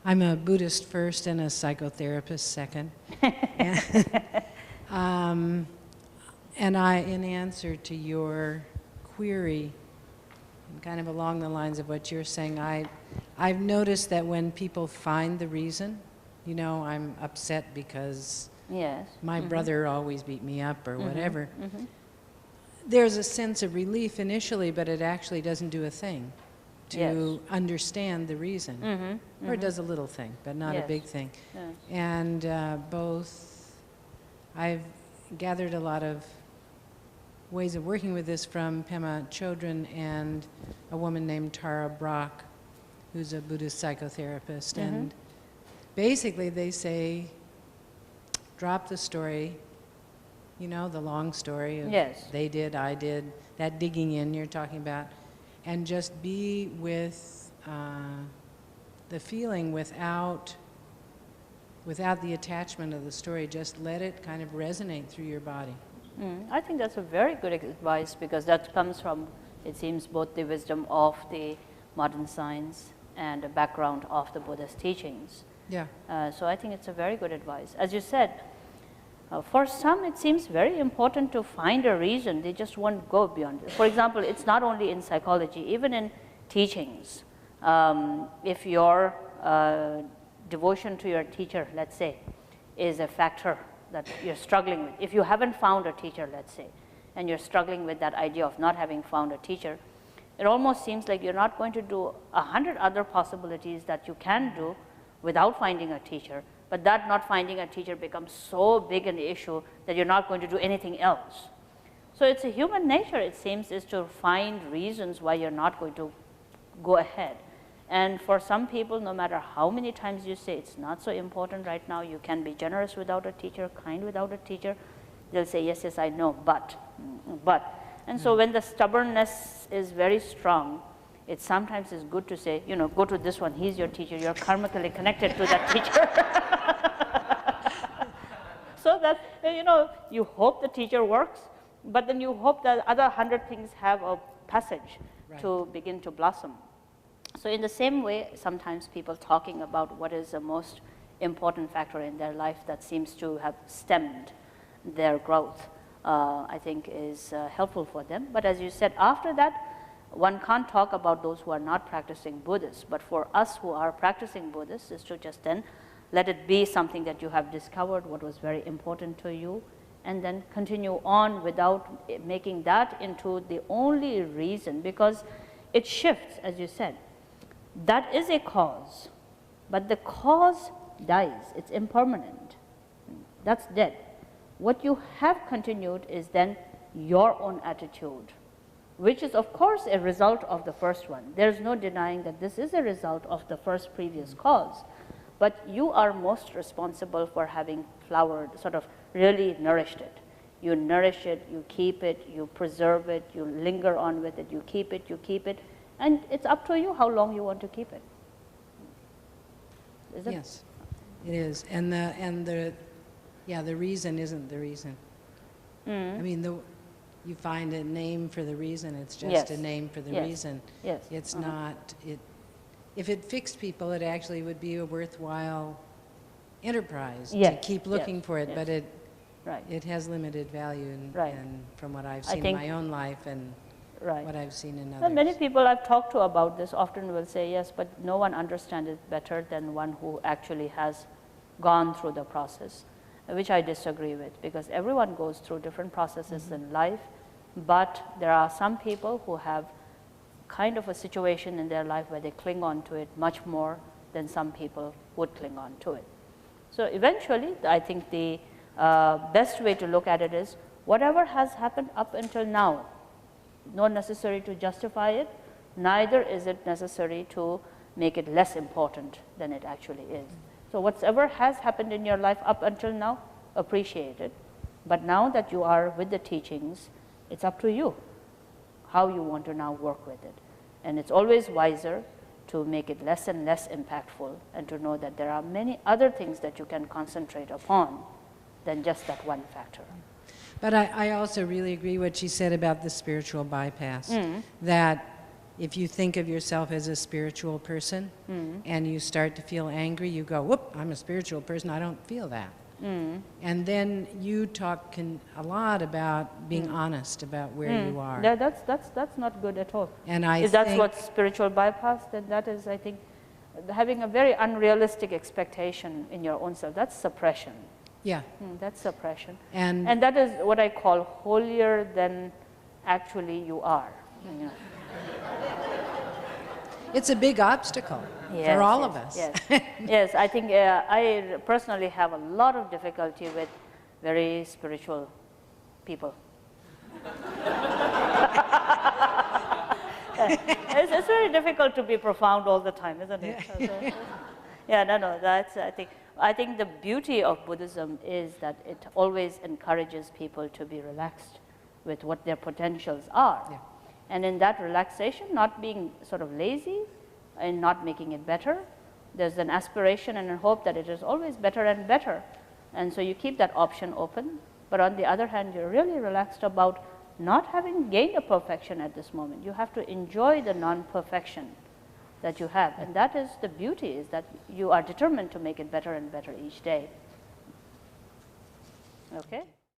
I'm a Buddhist first and a psychotherapist second. And in answer to your query, kind of along the lines of what you're saying, I've noticed that when people find the reason, you know, I'm upset because my brother always beat me up or whatever, there's a sense of relief initially, but it actually doesn't do a thing to understand the reason. Or it does a little thing, but not a big thing. And I've gathered a lot of ways of working with this from Pema Chodron and a woman named Tara Brach, who's a Buddhist psychotherapist. And basically they say, drop the story, you know, the long story of they did, I did, that digging in you're talking about, and just be with the feeling without the attachment of the story. Just let it kind of resonate through your body. I think that's a very good advice, because that comes from, it seems, both the wisdom of the modern science and the background of the Buddha's teachings. So I think it's a very good advice. As you said, for some it seems very important to find a reason. They just won't go beyond it. For example, it's not only in psychology, even in teachings. If your devotion to your teacher, let's say, is a factor that you're struggling with. If you haven't found a teacher, let's say, and you're struggling with that idea of not having found a teacher, it almost seems like you're not going to do 100 other possibilities that you can do without finding a teacher, but that not finding a teacher becomes so big an issue that you're not going to do anything else. So it's a human nature, it seems, is to find reasons why you're not going to go ahead. And for some people, no matter how many times you say it's not so important right now, you can be generous without a teacher, kind without a teacher, they'll say, yes, yes, I know, but. And so when the stubbornness is very strong, it sometimes is good to say, you know, go to this one, he's your teacher, you're karmically connected to that teacher. So that, you know, you hope the teacher works, but then you hope that other 100 things have a passage to begin to blossom. So in the same way, sometimes people talking about what is the most important factor in their life that seems to have stemmed their growth, I think is helpful for them. But as you said, after that, one can't talk about those who are not practicing Buddhists. But for us who are practicing Buddhists, is to just then let it be something that you have discovered, what was very important to you, and then continue on without making that into the only reason, because it shifts, as you said. That is a cause, but the cause dies, it's impermanent, that's dead. What you have continued is then your own attitude, which is of course a result of the first one. There's no denying that this is a result of the first previous cause, but you are most responsible for having flowered, sort of really nourished it. You nourish it, you keep it, you preserve it, you linger on with it, you keep it, and it's up to you how long you want to keep it. Is it? Yes, it is. And the reason isn't the reason. I mean, you find a name for the reason, it's just a name for the reason. It's not, if it fixed people, it actually would be a worthwhile enterprise to keep looking for it, but it has limited value, and from what I've seen in my own life and what I've seen in others. Well, many people I've talked to about this often will say, yes, but no one understands it better than one who actually has gone through the process, which I disagree with, because everyone goes through different processes in life, but there are some people who have kind of a situation in their life where they cling on to it much more than some people would cling on to it. So eventually, I think the best way to look at it is, whatever has happened up until now, not necessary to justify it, neither is it necessary to make it less important than it actually is. So whatever has happened in your life up until now, appreciate it. But now that you are with the teachings, it's up to you how you want to now work with it. And it's always wiser to make it less and less impactful, and to know that there are many other things that you can concentrate upon than just that one factor. But I also really agree what she said about the spiritual bypass, that if you think of yourself as a spiritual person and you start to feel angry, you go, whoop, I'm a spiritual person, I don't feel that. And then you talk a lot about being honest about where you are. That's not good at all. And if that's what spiritual bypass, then that is, I think, having a very unrealistic expectation in your own self. That's suppression. Yeah. That's suppression. And that is what I call holier than actually you are. You know. It's a big obstacle for all of us. Yes, yes. I think I personally have a lot of difficulty with very spiritual people. It's very difficult to be profound all the time, isn't it? Yeah. Yeah, no, that's, I think the beauty of Buddhism is that it always encourages people to be relaxed with what their potentials are. Yeah. And in that relaxation, not being sort of lazy and not making it better, there's an aspiration and a hope that it is always better and better. And so you keep that option open, but on the other hand, you're really relaxed about not having gained a perfection at this moment. You have to enjoy the non-perfection that you have. And that is the beauty, is that you are determined to make it better and better each day. Okay?